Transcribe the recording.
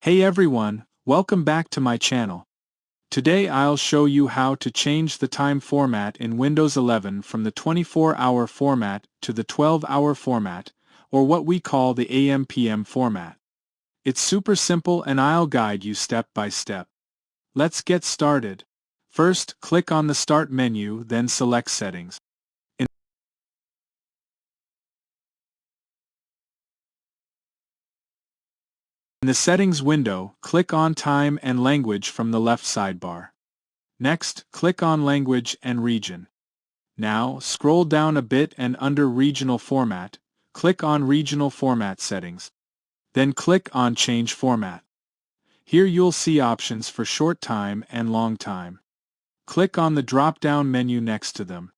Hey everyone, welcome back to my channel. Today I'll show you how to change the time format in Windows 11 from the 24-hour format to the 12-hour format, or what we call the AM/PM format. It's super simple and I'll guide you step by step. Let's get started. First, click on the Start menu, then select Settings. In the Settings window, click on Time and Language from the left sidebar. Next, click on Language and Region. Now, scroll down a bit and under Regional Format, click on Regional Format Settings. Then click on Change Format. Here you'll see options for short time and long time. Click on the drop-down menu next to them.